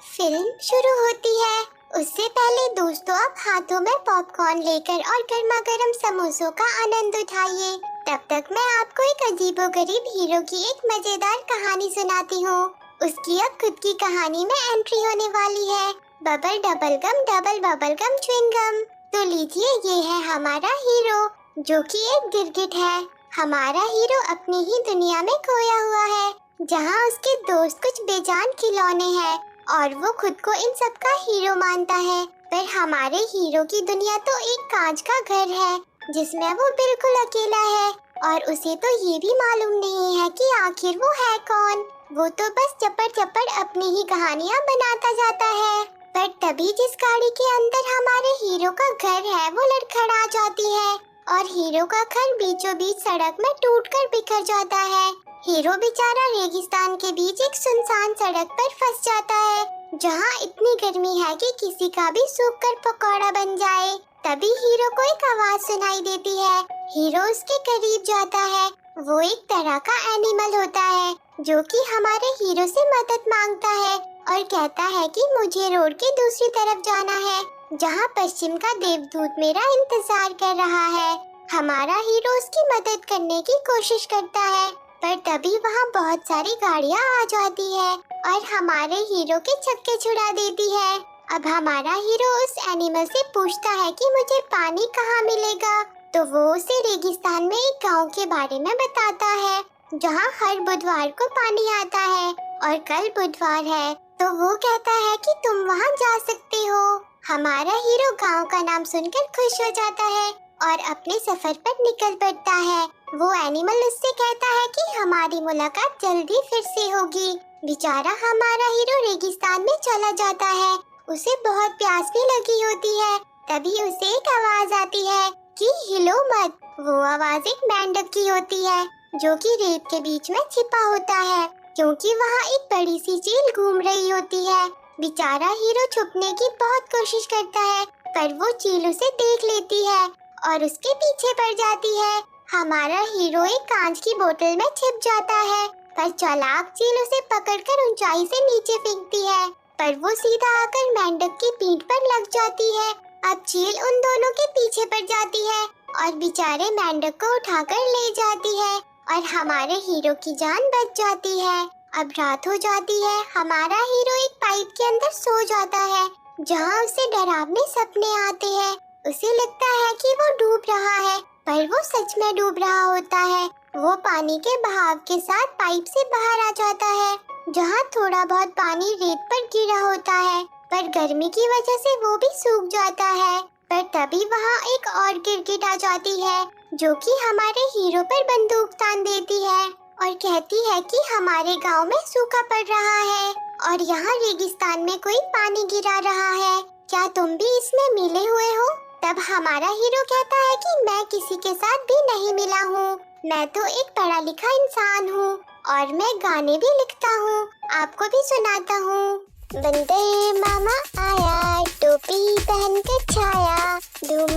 Film शुरू होती है। उससे पहले दोस्तों आप हाथों में पॉपकॉर्न लेकर और गर्मा गर्म समोसों का आनंद उठाइए। तब तक मैं आपको एक अजीबोगरीब हीरो की एक मजेदार कहानी सुनाती हूँ। उसकी अब खुद की कहानी में एंट्री होने वाली है। बबल डबल गम डबल बबल गम च्युइंगम। तो लीजिए, ये है हमारा हीरो जो कि एक गिरगिट है। हमारा हीरो अपनी ही दुनिया में खोया हुआ है, जहाँ उसके दोस्त कुछ बेजान खिलौने हैं और वो खुद को इन सब का हीरो मानता है। पर हमारे हीरो की दुनिया तो एक कांच का घर है जिसमें वो बिल्कुल अकेला है और उसे तो ये भी मालूम नहीं है कि आखिर वो है कौन। वो तो बस चप्पड़ चप्पड़ अपनी ही कहानियाँ बनाता जाता है। पर तभी जिस गाड़ी के अंदर हमारे हीरो का घर है वो लड़खड़ा जाती है और हीरो का घर बीचों बीच सड़क में टूटकर बिखर जाता है। हीरो बेचारा रेगिस्तान के बीच एक सुनसान सड़क पर फंस जाता है, जहाँ इतनी गर्मी है कि किसी का भी सूख कर पकौड़ा बन जाए। तभी हीरो को एक आवाज सुनाई देती है। हीरो उसके करीब जाता है। वो एक तरह का एनिमल होता है जो कि हमारे हीरो से मदद मांगता है और कहता है कि मुझे रोड के दूसरी तरफ जाना है, जहाँ पश्चिम का देवदूत मेरा इंतजार कर रहा है। हमारा हीरो उसकी मदद करने की कोशिश करता है, पर तभी वहाँ बहुत सारी गाड़ियाँ आ जाती है और हमारे हीरो के छक्के छुड़ा देती है। अब हमारा हीरो उस एनिमल से पूछता है कि मुझे पानी कहाँ मिलेगा, तो वो उसे रेगिस्तान में एक गांव के बारे में बताता है जहाँ हर बुधवार को पानी आता है और कल बुधवार है, तो वो कहता है कि तुम वहाँ जा सकते हो। हमारा हीरो गांव का नाम सुनकर खुश हो जाता है और अपने सफर पर निकल पड़ता है। वो एनिमल उससे कहता है कि हमारी मुलाकात जल्दी फिर से होगी। बेचारा हमारा हीरो रेगिस्तान में चला जाता है। उसे बहुत प्यास भी लगी होती है। तभी उसे एक आवाज आती है कि हिलो मत। वो आवाज एक मेंढक की होती है जो कि रेत के बीच में छिपा होता है, क्योंकि वहाँ एक बड़ी सी चील घूम रही होती है। बेचारा हीरो छुपने की बहुत कोशिश करता है, पर वो चील उसे देख लेती है और उसके पीछे पड़ जाती है। हमारा हीरो एक कांच की बोतल में छिप जाता है, पर चालाक चील उसे पकड़कर ऊंचाई से नीचे फेंकती है, पर वो सीधा आकर मेंढक की पीठ पर लग जाती है। अब चील उन दोनों के पीछे पड़ जाती है और बेचारे मेंढक को उठाकर ले जाती है और हमारे हीरो की जान बच जाती है। अब रात हो जाती है। हमारा हीरो एक पाइप के अंदर सो जाता है, जहाँ उसे डरावने सपने आते हैं। उसे लगता है कि वो डूब रहा है, पर वो सच में डूब रहा होता है। वो पानी के बहाव के साथ पाइप से बाहर आ जाता है, जहाँ थोड़ा बहुत पानी रेत पर गिरा होता है, पर गर्मी की वजह से वो भी सूख जाता है। पर तभी वहाँ एक और गिरगिट आ जाती है जो कि हमारे हीरो पर बंदूक तान देती है और कहती है कि हमारे गांव में सूखा पड़ रहा है और यहाँ रेगिस्तान में कोई पानी गिरा रहा है। क्या तुम भी इसमें मिले हुए हो? तब हमारा हीरो कहता है कि मैं किसी के साथ भी नहीं मिला हूँ। मैं तो एक पढ़ा लिखा इंसान हूँ और मैं गाने भी लिखता हूँ। आपको भी सुनाता हूँ। बंदे मामा आया, टोपी पहन कर छाया, धूम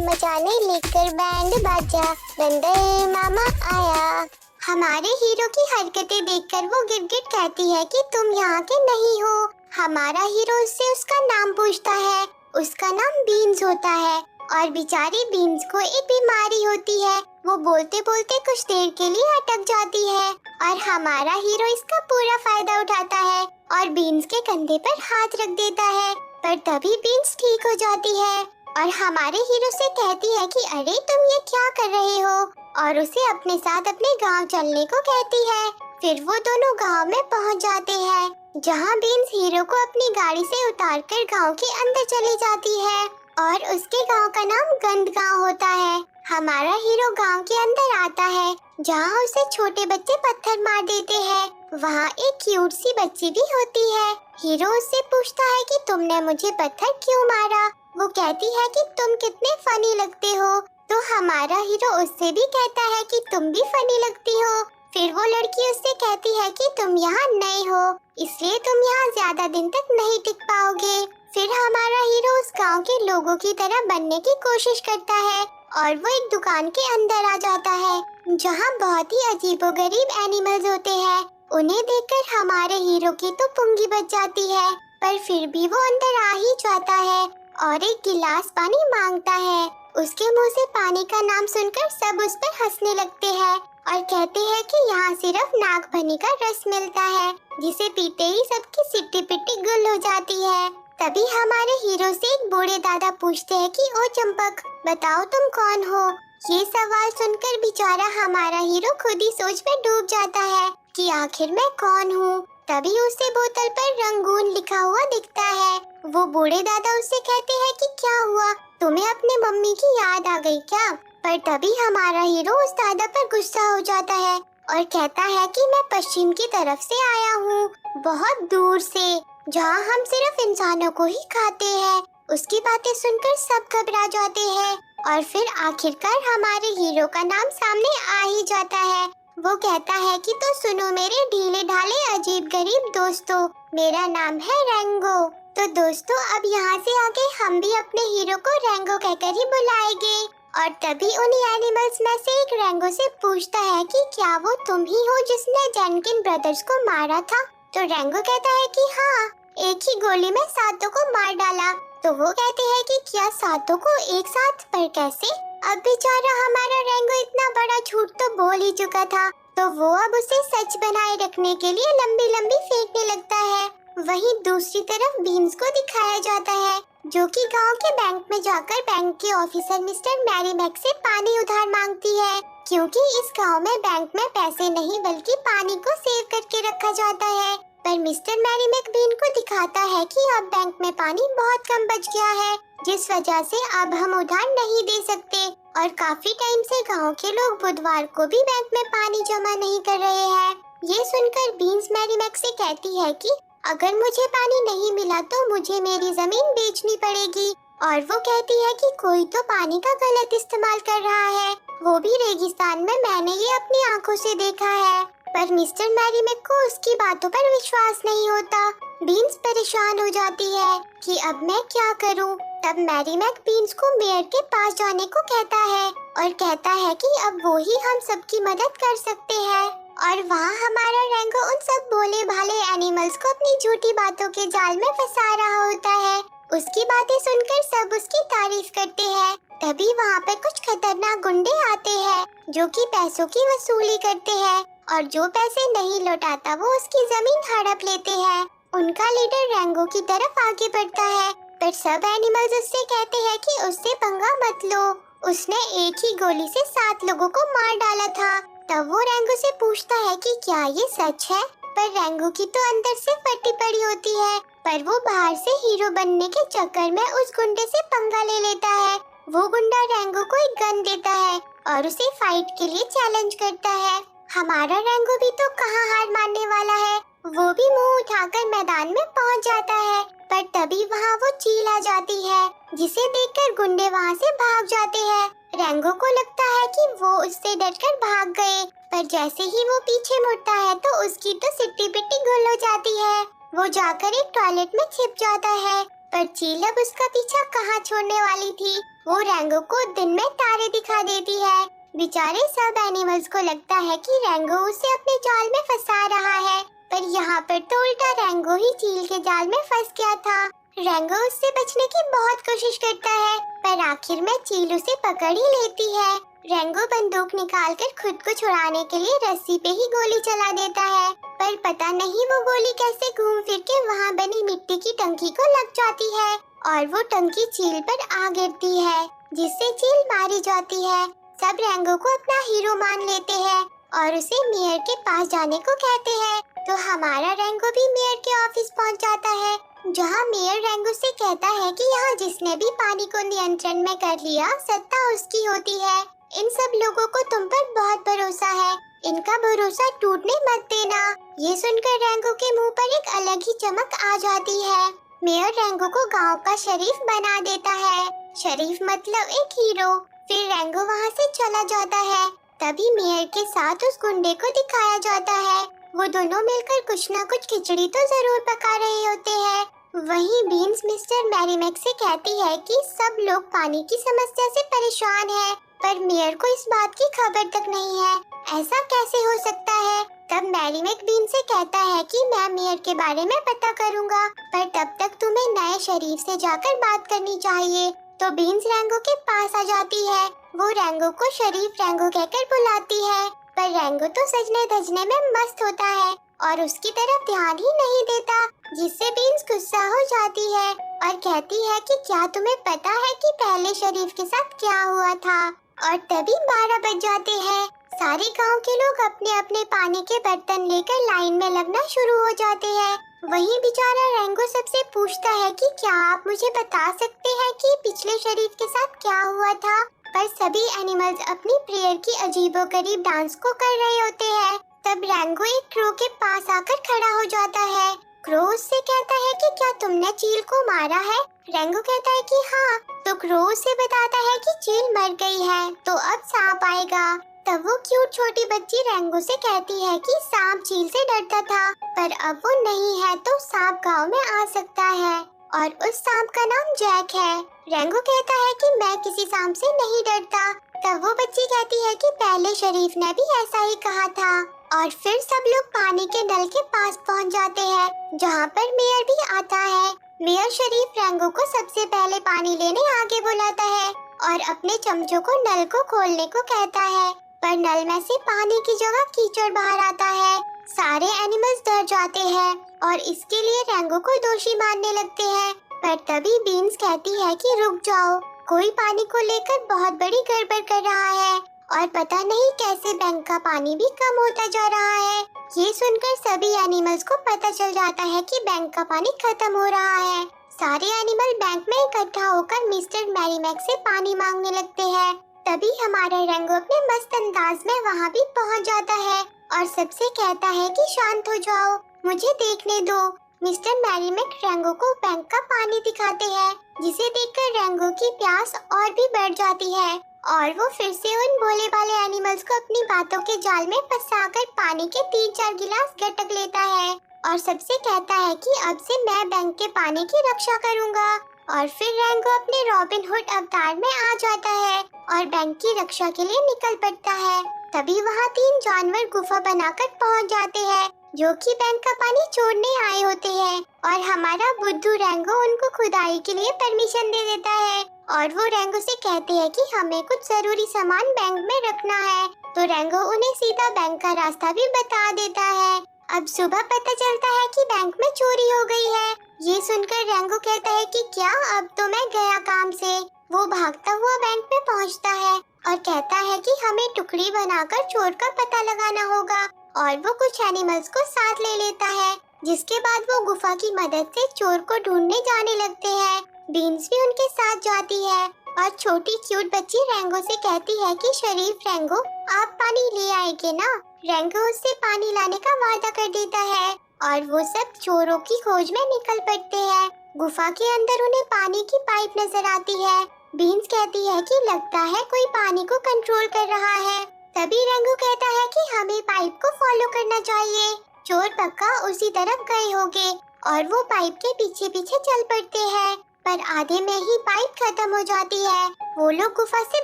मचाने लेकर बैंड बाजा। बंदे मामा आया। हमारे हीरो की हरकतें देखकर वो गिरगिट कहती है कि तुम यहाँ के नहीं हो। हमारा हीरो उससे उसका नाम पूछता है। उसका नाम बीन्स होता है और बेचारी बीन्स को एक बीमारी होती है। वो बोलते बोलते कुछ देर के लिए अटक जाती है और हमारा हीरो इसका पूरा फायदा उठाता है और बीन्स के कंधे पर हाथ रख देता है। पर तभी बीन्स ठीक हो जाती है और हमारे हीरो से कहती है कि अरे तुम ये क्या कर रहे हो, और उसे अपने साथ अपने गांव चलने को कहती है। फिर वो दोनों गांव में पहुंच जाते हैं, जहां बीन्स हीरो को अपनी गाड़ी से उतारकर गांव के अंदर चली जाती है और उसके गांव का नाम गंद गांव होता है। हमारा हीरो गांव के अंदर आता है, जहां उसे छोटे बच्चे पत्थर मार देते हैं। वहां एक क्यूट सी बच्ची भी होती है। हीरो उससे पूछता है कि तुमने मुझे पत्थर क्यों मारा? वो कहती है कि तुम कितने फनी लगते हो। तो हमारा हीरो उससे भी कहता है कि तुम भी फनी लगती हो। फिर वो लड़की उससे कहती है कि तुम यहाँ नए हो, इसलिए तुम यहाँ ज्यादा दिन तक नहीं टिक पाओगे। फिर हमारा हीरो उस गांव के लोगों की तरह बनने की कोशिश करता है और वो एक दुकान के अंदर आ जाता है, जहाँ बहुत ही अजीबोगरीब एनिमल्स होते हैं उन्हें देखकर हमारे हीरो की तो पुंगी बच जाती है, पर फिर भी वो अंदर आ ही जाता है और एक गिलास पानी मांगता है। उसके मुंह से पानी का नाम सुनकर सब उस पर हंसने लगते हैं और कहते हैं कि यहाँ सिर्फ नागफनी का रस मिलता है, जिसे पीते ही सबकी सिट्टी पिट्टी गुल हो जाती है। तभी हमारे हीरो से एक बूढ़े दादा पूछते हैं कि ओ चंपक, बताओ तुम कौन हो। ये सवाल सुनकर बेचारा हमारा हीरो खुद ही सोच में डूब जाता है कि आखिर मैं कौन हूँ। तभी उसे बोतल पर रंगून लिखा हुआ दिखता है। वो बूढ़े दादा उससे कहते हैं कि क्या हुआ, तुम्हें अपने मम्मी की याद आ गई क्या? पर तभी हमारा हीरो उस दादा पर गुस्सा हो जाता है और कहता है कि मैं पश्चिम की तरफ से आया हूँ, बहुत दूर से, जहाँ हम सिर्फ इंसानों को ही खाते हैं। उसकी बातें सुनकर सब घबरा जाते हैं और फिर आखिरकार हमारे हीरो का नाम सामने आ ही जाता है। वो कहता है कि तो सुनो मेरे ढीले ढाले अजीब गरीब दोस्तों, मेरा नाम है रेंगो। तो दोस्तों, अब यहाँ से आगे हम भी अपने हीरो को रेंगो कहकर ही बुलाएंगे। और तभी उन्हीं एनिमल्स में से एक रेंगो से पूछता है कि क्या वो तुम ही हो जिसने जेनकिन ब्रदर्स को मारा था? तो रेंगो कहता है कि हाँ, एक ही गोली में सातों को मार डाला। तो वो कहते हैं कि क्या सातों को एक साथ, पर कैसे? अब बेचारा हमारा रेंगो इतना बड़ा झूठ तो बोल ही चुका था, तो वो अब उसे सच बनाए रखने के लिए लंबी लंबी फेंकने लगता है। वहीं दूसरी तरफ बीन्स को दिखाया जाता है, जो कि गांव के बैंक में जाकर बैंक के ऑफिसर मिस्टर मैरीमैक से पानी उधार मांगती है, क्योंकि इस गांव में बैंक में पैसे नहीं बल्कि पानी को सेव करके रखा जाता है। पर मिस्टर मैरीमैक बीन को दिखाता है कि अब बैंक में पानी बहुत कम बच गया है, जिस वजह से अब हम उधार नहीं दे सकते और काफी टाइम से गांव के लोग बुधवार को भी बैंक में पानी जमा नहीं कर रहे हैं। ये सुनकर बीन्स मैरीमैक से कहती है कि अगर मुझे पानी नहीं मिला तो मुझे मेरी जमीन बेचनी पड़ेगी। और वो कहती है कि कोई तो पानी का गलत इस्तेमाल कर रहा है, वो भी रेगिस्तान में, मैंने ये अपनी आंखों से देखा है। पर मिस्टर मैरीमैक को उसकी बातों पर विश्वास नहीं होता। बीन्स परेशान हो जाती है कि अब मैं क्या करूं। तब मैरीमैक बीन्स को मेयर के पास जाने को कहता है और कहता है कि अब वो ही हम सबकी मदद कर सकते हैं। और वहाँ हमारा रेंगो उन सब भोले भाले एनिमल्स को अपनी झूठी बातों के जाल में फंसा रहा होता है। उसकी बातें सुनकर सब उसकी तारीफ करते हैं। तभी वहाँ पर कुछ खतरनाक गुंडे आते हैं जो कि पैसों की वसूली करते हैं और जो पैसे नहीं लौटाता वो उसकी जमीन हड़प लेते हैं। उनका लीडर रेंगो की तरफ आगे बढ़ता है, पर सब एनिमल्स उससे कहते हैं कि उससे पंगा मत लो, उसने एक ही गोली से 7 लोगों को मार डाला था। तब वो रेंगो से पूछता है कि क्या ये सच है? पर रेंगो की तो अंदर से फटी पड़ी होती है, पर वो बाहर से हीरो बनने के चक्कर में उस गुंडे से पंगा ले लेता है। वो गुंडा रेंगो को एक गन देता है और उसे फाइट के लिए चैलेंज करता है। हमारा रेंगो भी तो कहाँ हार मानने वाला है, वो भी मुंह उठाकर मैदान में पहुंच जाता है। पर तभी वहाँ वो चील आ जाती है, जिसे देखकर गुंडे वहाँ से भाग जाते हैं। रेंगो को लगता है कि वो उससे डरकर भाग गए, पर जैसे ही वो पीछे मुड़ता है तो उसकी तो सिट्टी पिट्टी गुल हो जाती है। वो जाकर एक टॉयलेट में छिप जाता है, पर चील अब उसका पीछा कहाँ छोड़ने वाली थी। वो रेंगो को दिन में तारे दिखा देती है। बेचारे सब एनिमल्स को लगता है कि रेंगो उसे अपने जाल में फंसा रहा है, पर यहाँ पर तो उल्टा रेंगो ही चील के जाल में फंस गया था। रेंगो उससे बचने की बहुत कोशिश करता है, पर आखिर में चील उसे पकड़ ही लेती है। रेंगो बंदूक निकालकर खुद को छुड़ाने के लिए रस्सी पे ही गोली चला देता है, पर पता नहीं वो गोली कैसे घूम फिर के वहाँ बनी मिट्टी की टंकी को लग जाती है और वो टंकी चील पर आ गिरती है, जिससे चील मारी जाती है। सब रेंगो को अपना हीरो मान लेते हैं और उसे मेयर के पास जाने को कहते हैं। तो हमारा रेंगो भी मेयर के ऑफिस पहुंच जाता है, जहां मेयर रेंगो से कहता है कि यहाँ जिसने भी पानी को नियंत्रण में कर लिया, सत्ता उसकी होती है। इन सब लोगों को तुम पर बहुत भरोसा है, इनका भरोसा टूटने मत देना। ये सुनकर रेंगो के मुंह पर एक अलग ही चमक आ जाती है। मेयर रेंगो को गांव का शरीफ बना देता है, शरीफ मतलब एक हीरो। फिर रेंगो वहाँ से चला जाता है। तभी मेयर के साथ उस गुंडे को दिखाया जाता है। वो दोनों मिलकर कुछ न कुछ खिचड़ी तो जरूर पका रहे होते हैं। वहीं बीन्स मिस्टर मैरीमैक से कहती है कि सब लोग पानी की समस्या से परेशान हैं, पर मेयर को इस बात की खबर तक नहीं है। ऐसा कैसे हो सकता है? तब मैरी मैक बीन से कहता है कि मैं मेयर के बारे में पता करूंगा, पर तब तक तुम्हें नए शरीफ से जाकर बात करनी चाहिए। तो बीन्स रैंगो के पास आ जाती है। वो रैंगो को शरीफ रैंगो कहकर बुलाती है, पर रैंगो तो सजने धजने में मस्त होता है और उसकी तरफ ध्यान ही नहीं देता, जिससे बीन्स गुस्सा हो जाती है और कहती है कि क्या तुम्हें पता है कि पहले शरीफ के साथ क्या हुआ था। और तभी 12 बज जाते हैं। सारे गांव के लोग अपने अपने पानी के बर्तन लेकर लाइन में लगना शुरू हो जाते हैं। वही बेचारा रैंगो सबसे पूछता है कि क्या आप मुझे बता सकते हैं कि पिछले शरीफ के साथ क्या हुआ था। पर सभी एनिमल्स अपनी प्रेयर की अजीबोगरीब डांस को कर रहे होते हैं। तब रैंगो एक क्रो के पास आकर खड़ा हो जाता है। क्रो उससे कहता है कि क्या तुमने चील को मारा है। रैंगो कहता है कि हाँ। तो क्रो उसे बताता है कि चील मर गई है, तो अब सांप आएगा। तब वो क्यूट छोटी बच्ची रैंगो से कहती है कि सांप चील से डरता था, पर अब वो नहीं है, तो सांप गांव में आ सकता है और उस सांप का नाम जैक है। रैंगो कहता है कि मैं किसी सांप से नहीं डरता। तब वो बच्ची कहती है कि पहले शरीफ ने भी ऐसा ही कहा था। और फिर सब लोग पानी के नल के पास पहुंच जाते हैं, जहां पर मेयर भी आता है। मेयर शरीफ रैंगो को सबसे पहले पानी लेने आगे बुलाता है और अपने चमचों को नल को खोलने को कहता है, पर नल में से पानी की जगह कीचड़ बाहर आता है। सारे एनिमल्स डर जाते हैं और इसके लिए रैंगो को दोषी मानने लगते हैं। पर तभी बीन्स कहती है कि रुक जाओ, कोई पानी को लेकर बहुत बड़ी गड़बड़ कर रहा है और पता नहीं कैसे बैंक का पानी भी कम होता जा रहा है। ये सुनकर सभी एनिमल्स को पता चल जाता है कि बैंक का पानी खत्म हो रहा है। सारे एनिमल बैंक में इकट्ठा होकर मिस्टर मैरी मैक से पानी मांगने लगते हैं। तभी हमारा रैंगो अपने मस्त अंदाज में वहाँ भी पहुँच जाता है और सबसे कहता है कि शांत हो जाओ, मुझे देखने दो। मिस्टर मैरी मैक रैंगो को बैंक का पानी दिखाते हैं, जिसे देखकर रैंगो की प्यास और भी बढ़ जाती है और वो फिर से उन भोले भाले एनिमल्स को अपनी बातों के जाल में फंसाकर पानी के 3-4 गिलास गटक लेता है और सबसे कहता है कि अब से मैं बैंक के पानी की रक्षा करूंगा। और फिर रैंगो अपने रॉबिन हुड अवतार में आ जाता है और बैंक की रक्षा के लिए निकल पड़ता है। तभी वहाँ 3 जानवर गुफा बनाकर पहुँच जाते हैं, जो कि बैंक का पानी छोड़ने आए होते हैं और हमारा बुद्धू रैंगो उनको खुदाई के लिए परमिशन दे देता है और वो रैंगो से कहते हैं कि हमें कुछ जरूरी सामान बैंक में रखना है। तो रैंगो उन्हें सीधा बैंक का रास्ता भी बता देता है। अब सुबह पता चलता है कि बैंक में चोरी हो गई है। ये सुनकर रैंगो कहता है कि क्या, अब तो मैं गया काम से। वो भागता हुआ बैंक में पहुंचता है और कहता है कि हमें टुकड़ी बनाकर चोर का पता लगाना होगा और वो कुछ एनिमल्स को साथ ले लेता है, जिसके बाद वो गुफा की मदद से चोर को ढूंढने जाने लगते हैं। बीन्स भी उनके साथ जाती है और छोटी क्यूट बच्ची रैंगो से कहती है कि शरीफ रैंगो, आप पानी ले आएंगे ना। रैंगो उससे पानी लाने का वादा कर देता है और वो सब चोरों की खोज में निकल पड़ते हैं। गुफा के अंदर उन्हें पानी की पाइप नजर आती है। बीन्स कहती है कि लगता है कोई पानी को कंट्रोल कर रहा है। तभी रैंगो कहता है कि हमें पाइप को फॉलो करना चाहिए। चोर पक्का उसी तरफ गए होंगे और वो पाइप के पीछे पीछे चल पड़ते हैं, पर आधे में ही पाइप खत्म हो जाती है। वो लोग गुफा से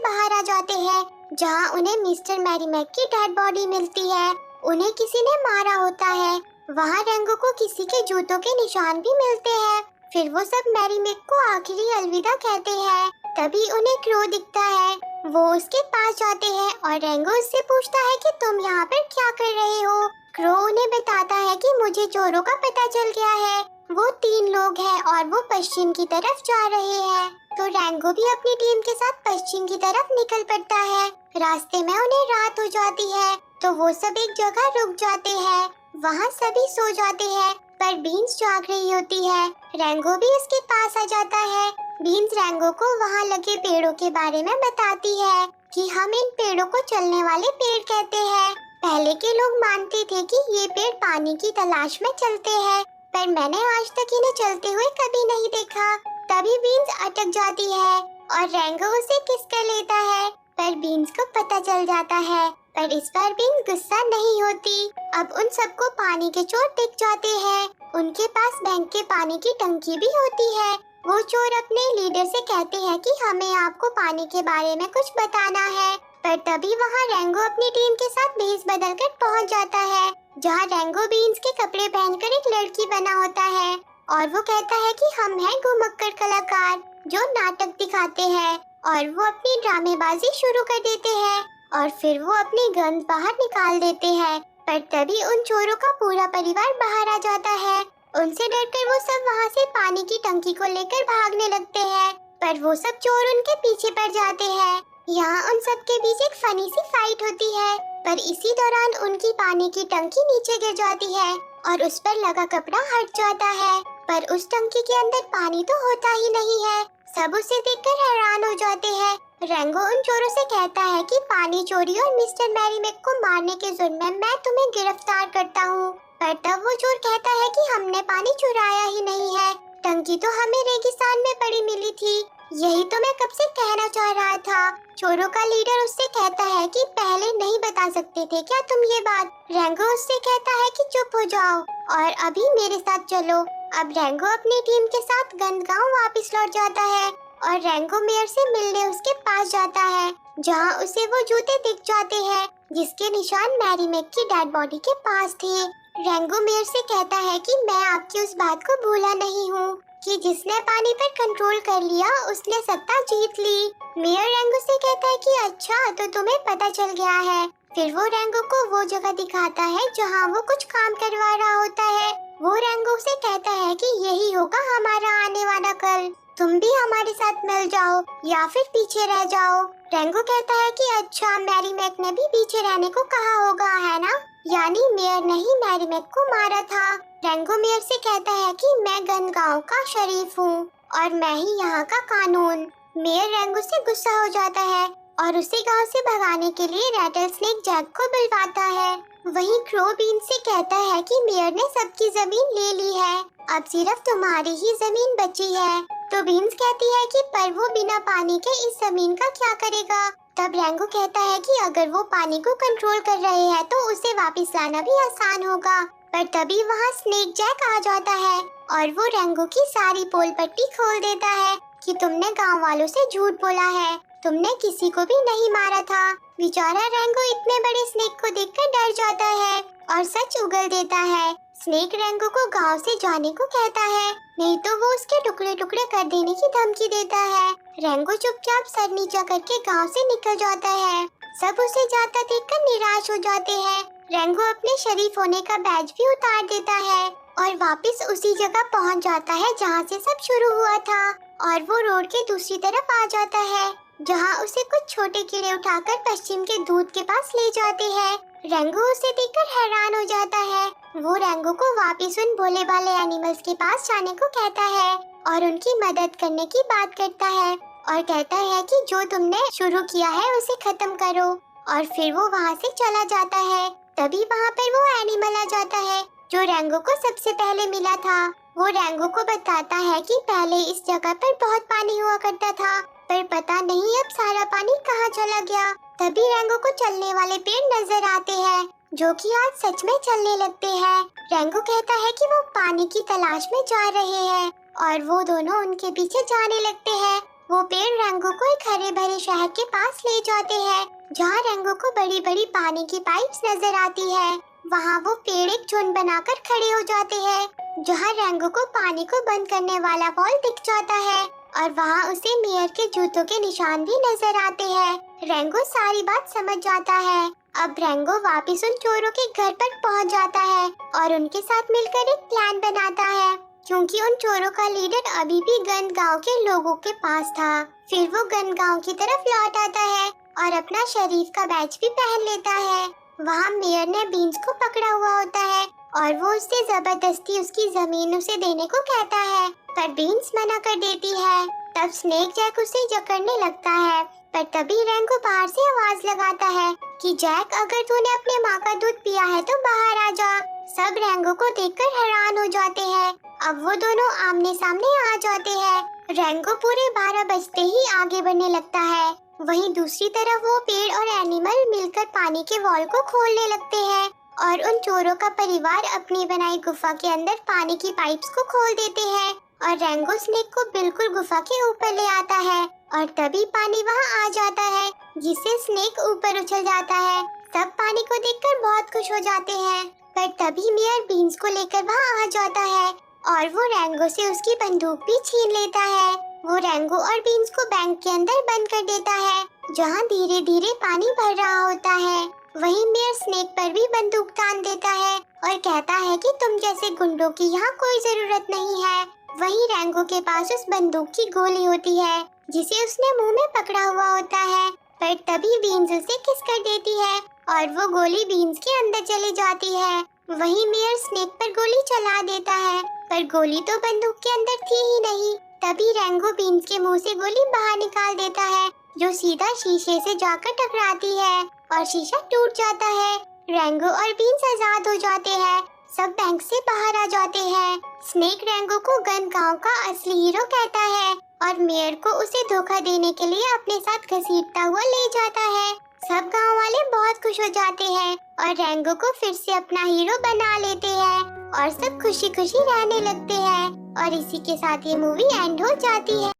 बाहर आ जाते हैं, जहाँ उन्हें मिस्टर मैरी मैक की डेड बॉडी मिलती है। उन्हें किसी ने मारा होता है। वहाँ रैंगो को किसी के जूतों के निशान भी मिलते हैं। फिर वो सब मैरी मैक को आखिरी अलविदा कहते हैं। तभी उन्हें क्रो दिखता है। वो उसके पास जाते हैं और रैंगो उससे पूछता है कि तुम यहाँ पर क्या कर रहे हो। क्रो उन्हें बताता है कि मुझे चोरों का पता चल गया है। वो 3 लोग हैं और वो पश्चिम की तरफ जा रहे हैं। तो रैंगो भी अपनी टीम के साथ पश्चिम की तरफ निकल पड़ता है। रास्ते में उन्हें रात हो जाती है, तो वो सब एक जगह रुक जाते हैं। वहाँ सभी सो जाते हैं, पर बीन्स जाग रही होती है। रैंगो भी उसके पास आ जाता है। बीन्स रैंगो को वहाँ लगे पेड़ों के बारे में बताती है कि हम इन पेड़ों को चलने वाले पेड़ कहते हैं। पहले के लोग मानते थे कि ये पेड़ पानी की तलाश में चलते हैं, पर मैंने आज तक इन्हें चलते हुए कभी नहीं देखा। तभी बीन्स अटक जाती है और रैंगो उसे किस कर लेता है, पर बीन्स को पता चल जाता है। पर इस बार बीन्स गुस्सा नहीं होती। अब उन सबको पानी के चोर दिख जाते हैं। उनके पास बैंक के पानी की टंकी भी होती है। वो चोर अपने लीडर से कहते हैं कि हमें आपको पानी के बारे में कुछ बताना है। पर तभी वहाँ रैंगो अपनी टीम के साथ भेस बदल कर पहुँच जाता है। जहाँ रेंगो बीन्स के कपड़े पहनकर एक लड़की बना होता है और वो कहता है कि हम हैं घुमक्कड़ कलाकार जो नाटक दिखाते हैं, और वो अपनी ड्रामेबाजी शुरू कर देते हैं और फिर वो अपनी गंद बाहर निकाल देते हैं। पर तभी उन चोरों का पूरा परिवार बाहर आ जाता है। उनसे डरकर वो सब वहाँ से पानी की टंकी को लेकर भागने लगते हैं, पर वो सब चोर उनके पीछे पड़ जाते हैं। यहाँ उन सब के बीच एक फनी सी फाइट होती है, पर इसी दौरान उनकी पानी की टंकी नीचे गिर जाती है और उस पर लगा कपड़ा हट जाता है। पर उस टंकी के अंदर पानी तो होता ही नहीं है। सब उसे देखकर हैरान हो जाते हैं। रेंगो उन चोरों से कहता है कि पानी चोरी और मिस्टर मैरीमेक को मारने के जुर्म में मैं तुम्हें गिरफ्तार करता हूँ। पर तब वो चोर कहता है कि हमने पानी चुराया ही नहीं है, टंकी तो हमें रेगिस्तान में पड़ी मिली थी। यही तो मैं कब से कहना चाह रहा था। चोरों का लीडर उससे कहता है कि पहले नहीं बता सकते थे क्या तुम ये बात। रेंगो उससे कहता है कि चुप हो जाओ और अभी मेरे साथ चलो। अब रेंगो अपनी टीम के साथ गंदगांव वापस लौट जाता है और रेंगो मेयर से मिलने उसके पास जाता है, जहां उसे वो जूते दिख जाते हैं जिसके निशान मैरीमेक की डेड बॉडी के पास थे। रेंगो मेयर से कहता है कि मैं आपकी उस बात को भूला नहीं हूँ कि जिसने पानी पर कंट्रोल कर लिया उसने सत्ता जीत ली। मेयर रेंगो से कहता है कि अच्छा तो तुम्हें पता चल गया है। फिर वो रेंगो को वो जगह दिखाता है जहाँ वो कुछ काम करवा रहा होता है। वो रेंगो से कहता है कि यही होगा हमारा आने वाला कल, तुम भी हमारे साथ मिल जाओ या फिर पीछे रह जाओ। रेंगो कहता है कि अच्छा मैरीमेक ने भी पीछे रहने को कहा होगा है ना, यानी मेयर ने ही मैरीमेक को मारा था। रेंगो मेयर से कहता है कि मैं गंदगांव का शरीफ हूँ और मैं ही यहाँ का कानून। मेयर रेंगो से गुस्सा हो जाता है और उसे गांव से भगाने के लिए रैटल स्नेक जैक को बुलवाता है। वहीं क्रो बीन से कहता है कि मेयर ने सबकी जमीन ले ली है, अब सिर्फ तुम्हारी ही जमीन बची है। तो बीन्स कहती है कि पर वो बिना पानी के इस जमीन का क्या करेगा। तब रेंगो कहता है कि अगर वो पानी को कंट्रोल कर रहे हैं तो उसे वापस लाना भी आसान होगा। पर तभी वहाँ स्नेक जैक आ जाता है और वो रेंगो की सारी पोल पट्टी खोल देता है कि तुमने गांव वालों से झूठ बोला है, तुमने किसी को भी नहीं मारा था। बेचारा रेंगो इतने बड़े स्नेक को देखकर डर जाता है और सच उगल देता है। स्नेक रेंगो को गांव से जाने को कहता है, नहीं तो वो उसके टुकड़े टुकड़े कर देने की धमकी देता है। रेंगो चुपचाप सर नीचा करके गांव से निकल जाता है। सब उसे जाता देखकर निराश हो जाते हैं। रेंगो अपने शरीफ होने का बैज भी उतार देता है और वापस उसी जगह पहुंच जाता है जहां से सब शुरू हुआ था, और वो रोड के दूसरी तरफ आ जाता है जहां उसे कुछ छोटे कीड़े उठाकर पश्चिम के दूध के पास ले जाते हैं। रेंगो उसे देखकर हैरान हो जाता है। वो रेंगो को वापस उन भोले भाले एनिमल्स के पास जाने को कहता है और उनकी मदद करने की बात करता है और कहता है कि जो तुमने शुरू किया है उसे खत्म करो, और फिर वो वहाँ से चला जाता है। तभी वहाँ पर वो एनिमल आ जाता है जो रेंगो को सबसे पहले मिला था। वो रेंगो को बताता है कि पहले इस जगह पर बहुत पानी हुआ करता था, पर पता नहीं अब सारा पानी कहाँ चला गया। तभी रेंगो को चलने वाले पेड़ नजर आते हैं जो कि आज सच में चलने लगते हैं। रेंगो कहता है कि वो पानी की तलाश में जा रहे हैं और वो दोनों उनके पीछे जाने लगते हैं। वो पेड़ रेंगो को एक हरे भरे शहर के पास ले जाते हैं जहाँ रेंगो को बड़ी बड़ी पानी की पाइप्स नजर आती है। वहाँ वो पेड़ एक झुंड बनाकर खड़े हो जाते हैं जहाँ रेंगो को पानी को बंद करने वाला वॉल दिख जाता है और वहाँ उसे मेयर के जूतों के निशान भी नजर आते हैं। रेंगो सारी बात समझ जाता है। अब रेंगो वापस उन चोरों के घर पर पहुँच जाता है और उनके साथ मिलकर एक प्लान बनाता है, क्योंकि उन चोरों का लीडर अभी भी गंदगांव के लोगों के पास था। फिर वो गंदगांव की तरफ लौट आता है और अपना शरीफ का बैज भी पहन लेता है। वहाँ मेयर ने बीन्स को पकड़ा हुआ होता है और वो उससे जबरदस्ती उसकी जमीन उसे देने को कहता है, पर बीन्स मना कर देती है। तब स्नेक जैक उसे जकड़ने लगता है, पर तभी रेंगो बाहर से आवाज लगाता है कि जैक अगर तूने अपने माँ का दूध पिया है तो बाहर आ जा। सब रेंगो को देखकर हैरान हो जाते हैं। अब वो दोनों आमने सामने आ जाते हैं। रेंगो पूरे 12 बजते ही आगे बढ़ने लगता है। वहीं दूसरी तरफ वो पेड़ और एनिमल मिलकर पानी के वॉल को खोलने लगते हैं और उन चोरों का परिवार अपनी बनाई गुफा के अंदर पानी की पाइप्स को खोल देते हैं और रेंगो स्नेक को बिल्कुल गुफा के ऊपर ले आता है और तभी पानी वहाँ आ जाता है, जिससे स्नेक ऊपर उछल जाता है। सब पानी को देखकर बहुत खुश हो जाते हैं। पर तभी मेयर बीन्स को लेकर वहाँ आ जाता है और वो रैंगो से उसकी बंदूक भी छीन लेता है। वो रैंगो और बीन्स को बैंक के अंदर बंद कर देता है, जहाँ धीरे धीरे पानी भर रहा होता है। वहीं मेयर स्नेक पर भी बंदूक तान देता है और कहता है कि तुम जैसे गुंडों की यहाँ कोई जरूरत नहीं है। वहीं रैंगो के पास उस बंदूक की गोली होती है, जिसे उसने मुंह में पकड़ा हुआ होता है। पर तभी बीन्स उसे किस कर देती है और वो गोली बीन्स के अंदर चली जाती है। वहीं मेयर स्नेक पर गोली चला देता है, पर गोली तो बंदूक के अंदर थी ही नहीं। तभी रैंगो बीन्स के मुंह से गोली बाहर निकाल देता है, जो सीधा शीशे से जाकर टकराती है और शीशा टूट जाता है। रैंगो और बीन्स आजाद हो जाते हैं, सब बैंक से बाहर आ जाते हैं। स्नेक रैंगो को गन गांव का असली हीरो कहता है और मेयर को उसे धोखा देने के लिए अपने साथ घसीटता हुआ ले जाता है। सब गांव वाले बहुत खुश हो जाते हैं और रैंगो को फिर से अपना हीरो बना लेते हैं और सब खुशी खुशी रहने लगते हैं। और इसी के साथ ये मूवी एंड हो जाती है।